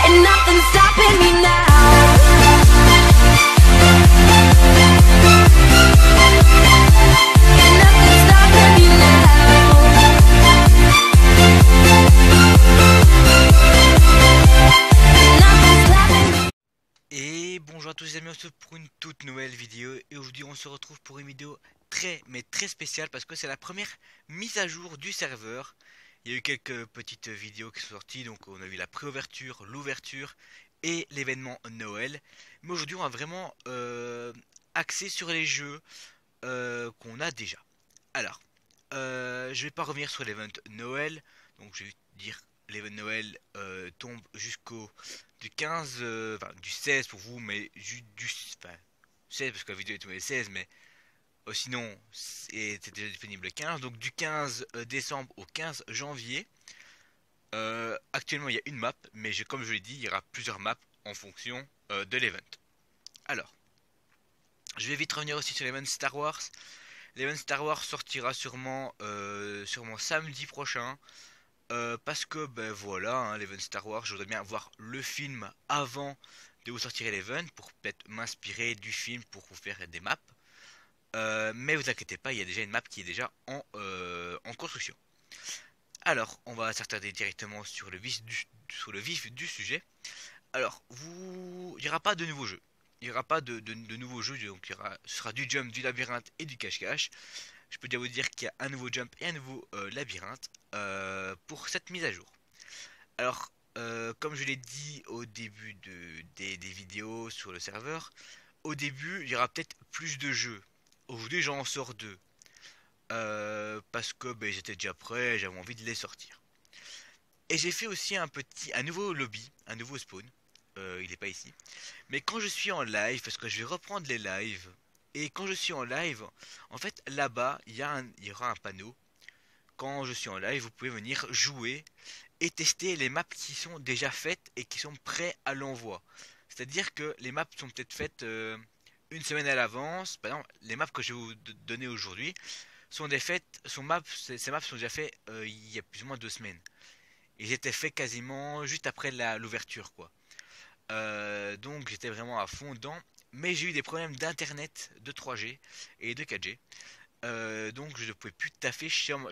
and nothing's stopping me now. And nothing's stopping me now. Nothing's stopping me. Et bonjour à tous les amis, on se retrouve pour une toute nouvelle vidéo. Et aujourd'hui on se retrouve pour une vidéo très spéciale, parce que c'est la première mise à jour du serveur. Il y a eu quelques petites vidéos qui sont sorties, donc on a vu la préouverture, l'ouverture et l'événement Noël. Mais aujourd'hui on va vraiment axer sur les jeux qu'on a déjà. Alors, je vais pas revenir sur l'event Noël, donc je vais dire l'event Noël tombe jusqu'au du 15, enfin du 16 pour vous, mais enfin, 16 parce que la vidéo est tombée le 16, mais sinon c'était déjà disponible le 15, donc du 15 décembre au 15 janvier. Actuellement il y a une map, mais comme je l'ai dit, il y aura plusieurs maps en fonction de l'event. Alors, je vais vite revenir aussi sur l'event Star Wars. L'event Star Wars sortira sûrement samedi prochain. Parce que ben voilà, hein, l'event Star Wars, je voudrais bien voir le film avant de vous sortir l'event pour peut-être m'inspirer du film pour vous faire des maps. Mais vous inquiétez pas, il y a déjà une map qui est déjà en construction. Alors, on va s'attarder directement sur le vif du sujet. Alors, il n'y aura pas de nouveaux jeux. Il n'y aura pas de nouveaux jeux, donc ce sera du jump, du labyrinthe et du cache-cache. Je peux déjà vous dire qu'il y a un nouveau jump et un nouveau labyrinthe pour cette mise à jour. Alors, comme je l'ai dit au début des vidéos sur le serveur, au début il y aura peut-être plus de jeux. Aujourd'hui j'en sors deux. Parce que ben, j'étais déjà prêt, j'avais envie de les sortir. Et j'ai fait aussi un nouveau lobby, un nouveau spawn. Il n'est pas ici. Mais quand je suis en live, parce que je vais reprendre les lives. Et quand je suis en live, en fait là-bas il y aura un panneau. Quand je suis en live, vous pouvez venir jouer et tester les maps qui sont déjà faites et qui sont prêts à l'envoi. C'est-à-dire que les maps sont peut-être faites une semaine à l'avance. Par exemple, les maps que je vais vous donner aujourd'hui ces maps sont déjà faites il y a plus ou moins 2 semaines. Ils étaient faits quasiment juste après l'ouverture, quoi. Donc j'étais vraiment à fond dedans. Mais j'ai eu des problèmes d'internet de 3G et de 4G. Donc je ne pouvais plus taffer chez moi.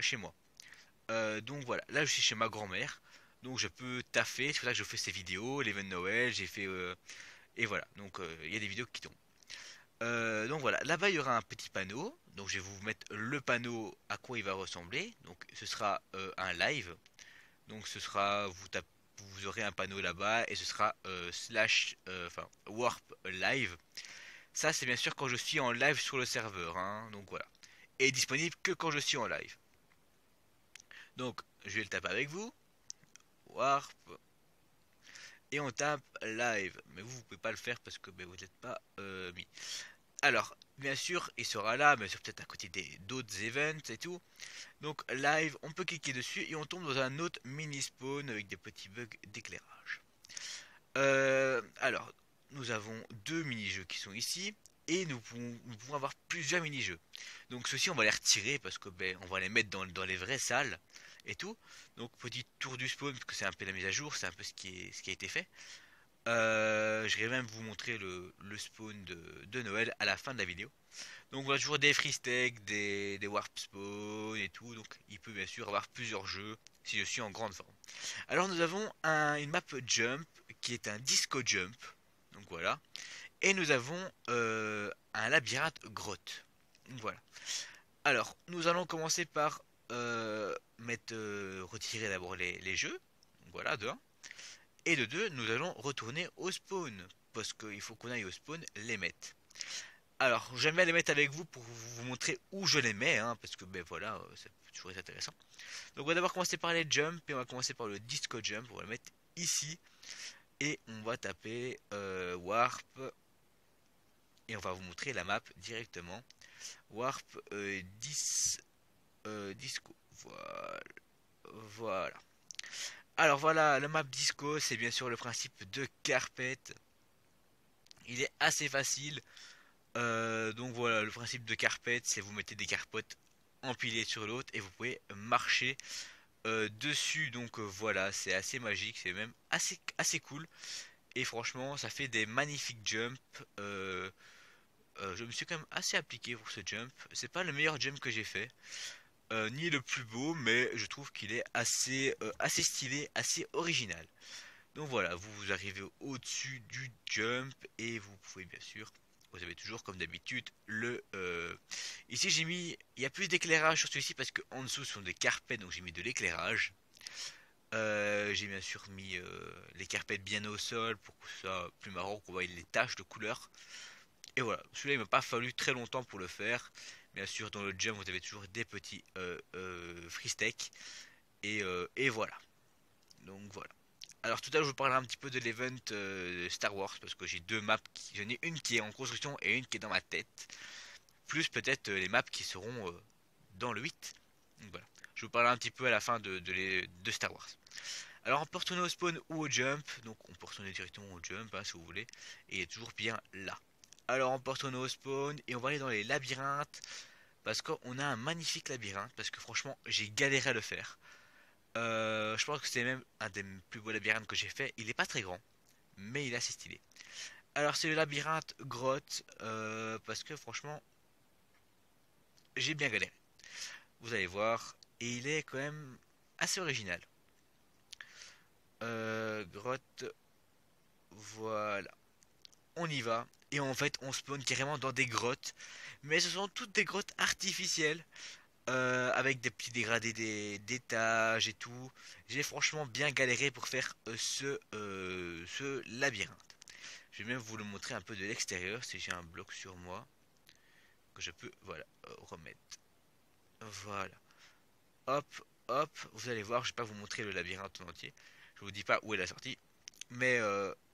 Donc voilà, là je suis chez ma grand-mère. Donc je peux taffer, c'est pour ça que je fais ces vidéos, l'event Noël, j'ai fait... et voilà, donc il y a des vidéos qui tombent. Donc voilà, là-bas il y aura un petit panneau. Donc je vais vous mettre le panneau à quoi il va ressembler. Donc ce sera un live. Donc ce sera, vous aurez un panneau là-bas et ce sera warp live. Ça c'est bien sûr quand je suis en live sur le serveur, hein, donc voilà. Et disponible que quand je suis en live. Donc je vais le taper avec vous. Warp. Et on tape live. Mais vous pouvez pas le faire parce que ben, vous n'êtes pas mis. Alors, bien sûr, il sera là, mais c'est peut-être à côté d'autres events et tout. Donc live, on peut cliquer dessus et on tombe dans un autre mini spawn avec des petits bugs d'éclairage. Alors, nous avons deux mini-jeux qui sont ici. Et nous pouvons avoir plusieurs mini-jeux. Donc ceux-ci on va les retirer parce que ben, on va les mettre dans les vraies salles et tout. Donc petit tour du spawn parce que c'est un peu la mise à jour, c'est un peu ce qui a été fait. Je vais même vous montrer le spawn de Noël à la fin de la vidéo. Donc on a toujours des free stakes, des warp spawn et tout. Donc il peut bien sûr avoir plusieurs jeux si je suis en grande forme. Alors nous avons une map jump qui est un disco jump. Donc voilà. Et nous avons un labyrinthe grotte. Voilà. Alors, nous allons commencer par retirer d'abord les jeux. Voilà, de 1. Et de 2, nous allons retourner au spawn. Parce qu'il faut qu'on aille au spawn les mettre. Alors, j'aime bien les mettre avec vous pour vous montrer où je les mets. Hein, parce que, ben voilà, ça peut toujours être intéressant. Donc, on va d'abord commencer par les jumps. Et on va commencer par le disco jump. On va le mettre ici. Et on va taper warp. Et on va vous montrer la map directement. Warp 10 disco. Voilà. Alors voilà, la map disco, c'est bien sûr le principe de carpet. Il est assez facile. Donc voilà, le principe de carpet, c'est vous mettez des carpotes empilées sur l'autre et vous pouvez marcher dessus. Donc voilà, c'est assez magique, c'est même assez cool. Et franchement, ça fait des magnifiques jumps. Je me suis quand même assez appliqué pour ce jump. C'est pas le meilleur jump que j'ai fait, ni le plus beau, mais je trouve qu'il est assez stylé, assez original. Donc voilà, vous arrivez au-dessus du jump et vous pouvez bien sûr, vous avez toujours comme d'habitude ici j'ai mis, il y a plus d'éclairage sur celui-ci parce qu'en dessous ce sont des carpets, donc j'ai mis de l'éclairage. J'ai bien sûr mis les carpettes bien au sol pour que ce soit plus marrant, qu'on voit les taches de couleur. Et voilà, celui-là il m'a pas fallu très longtemps pour le faire. Bien sûr dans le jump vous avez toujours des petits free steaks. Et voilà. Donc voilà. Alors tout à l'heure je vous parlerai un petit peu de l'event Star Wars parce que j'ai deux maps, j'en ai une qui est en construction et une qui est dans ma tête. Plus peut-être les maps qui seront dans le 8. Donc voilà. Je vous parlerai un petit peu à la fin de Star Wars. Alors on peut retourner au spawn ou au jump. Donc on peut retourner directement au jump hein, si vous voulez. Et il est toujours bien là. Alors on peut retourner au spawn et on va aller dans les labyrinthes. Parce qu'on a un magnifique labyrinthe. Parce que franchement j'ai galéré à le faire. Je pense que c'est même un des plus beaux labyrinthes que j'ai fait. Il est pas très grand, mais il est assez stylé. Alors c'est le labyrinthe grotte, parce que franchement, j'ai bien galéré. Vous allez voir, et il est quand même assez original. Grotte, voilà. On y va, et en fait on spawn carrément dans des grottes. Mais ce sont toutes des grottes artificielles. Avec des petits dégradés d'étages et tout. J'ai franchement bien galéré pour faire ce labyrinthe. Je vais même vous le montrer un peu de l'extérieur si j'ai un bloc sur moi que je peux voilà remettre. Voilà. Hop, hop. Vous allez voir, je vais pas vous montrer le labyrinthe en entier. Je vous dis pas où est la sortie. Mais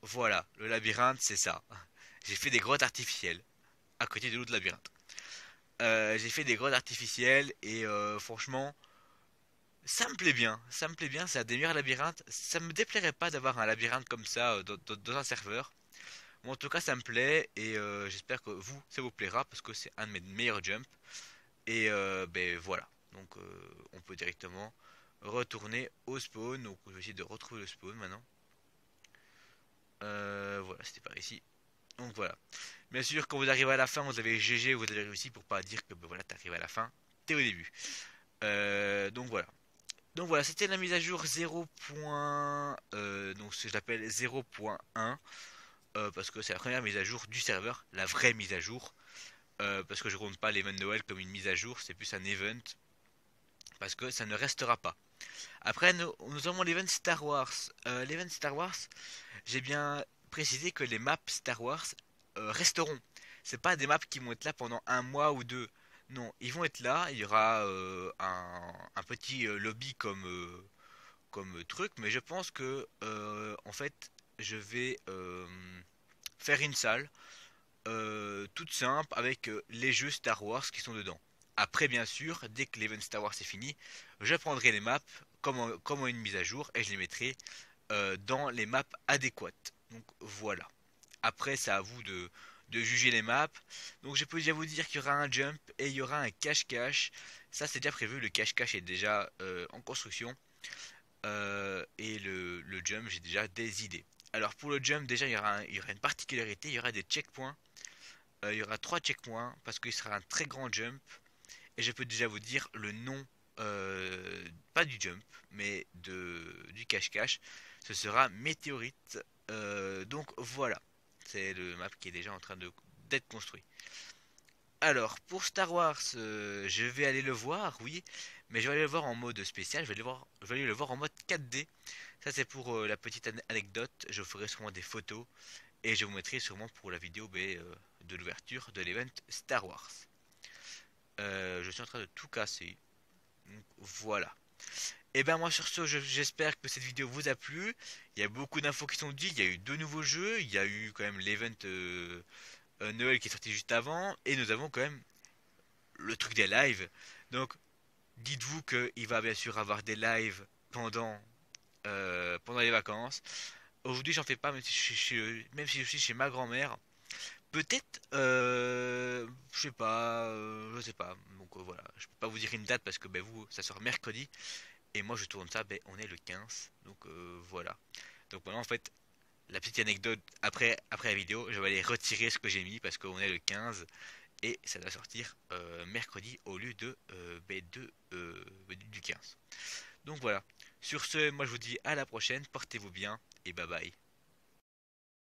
voilà, le labyrinthe c'est ça. J'ai fait des grottes artificielles à côté de l'autre labyrinthe. J'ai fait des grottes artificielles et franchement, ça me plaît bien, c'est un des meilleurs labyrinthes. Ça me déplairait pas d'avoir un labyrinthe comme ça dans un serveur. Bon, en tout cas, ça me plaît et j'espère que vous, ça vous plaira parce que c'est un de mes meilleurs jumps. Et ben voilà, donc on peut directement retourner au spawn. Donc je vais essayer de retrouver le spawn maintenant. Voilà, c'était par ici. Donc voilà. Bien sûr, quand vous arrivez à la fin, vous avez GG, vous avez réussi pour pas dire que ben voilà, t'arrives à la fin, t'es au début. Donc voilà. Donc voilà, c'était la mise à jour 0. Donc ce que j'appelle 0.1 parce que c'est la première mise à jour du serveur, la vraie mise à jour. Parce que je compte pas l'event Noël comme une mise à jour, c'est plus un event parce que ça ne restera pas. Après, nous avons l'event Star Wars. L'event Star Wars, j'ai bien précisé que les maps Star Wars resteront. C'est pas des maps qui vont être là pendant un mois ou deux. Non, ils vont être là. Il y aura un petit lobby comme truc, mais je pense que en fait, je vais faire une salle toute simple avec les jeux Star Wars qui sont dedans. Après, bien sûr, dès que l'event Star Wars est fini, je prendrai les maps comme une mise à jour et je les mettrai dans les maps adéquates. Donc voilà. Après, c'est à vous de juger les maps. Donc je peux déjà vous dire qu'il y aura un jump et il y aura un cache-cache. Ça c'est déjà prévu, le cache-cache est déjà en construction. Et le jump, j'ai déjà des idées. Alors pour le jump, déjà il y aura une particularité, il y aura des checkpoints. Il y aura 3 checkpoints parce qu'il sera un très grand jump. Et je peux déjà vous dire le nom, pas du jump, mais du cache-cache. Ce sera Météorite. Donc voilà, c'est le map qui est déjà en train d'être construit. Alors, pour Star Wars, je vais aller le voir, oui, mais je vais aller le voir en mode spécial, je vais aller le voir en mode 4D. Ça, c'est pour la petite anecdote. Je ferai sûrement des photos et je vous mettrai sûrement pour la vidéo de l'ouverture de l'event Star Wars. Je suis en train de tout casser. Donc, voilà. Et ben moi sur ce, j'espère que cette vidéo vous a plu. Il y a beaucoup d'infos qui sont dites. Il y a eu deux nouveaux jeux. Il y a eu quand même l'event Noël qui est sorti juste avant. Et nous avons quand même le truc des lives. Donc dites-vous qu'il va bien sûr avoir des lives pendant les vacances. Aujourd'hui j'en fais pas, même si je suis chez ma grand-mère. Peut-être, je sais pas. Donc voilà, je peux pas vous dire une date parce que ben vous, ça sort mercredi. Et moi je tourne ça, ben, on est le 15. Donc voilà. Donc maintenant en fait, la petite anecdote après la vidéo, je vais aller retirer ce que j'ai mis parce qu'on est le 15 et ça doit sortir mercredi au lieu de, du 15. Donc voilà. Sur ce, moi je vous dis à la prochaine, portez-vous bien et bye bye.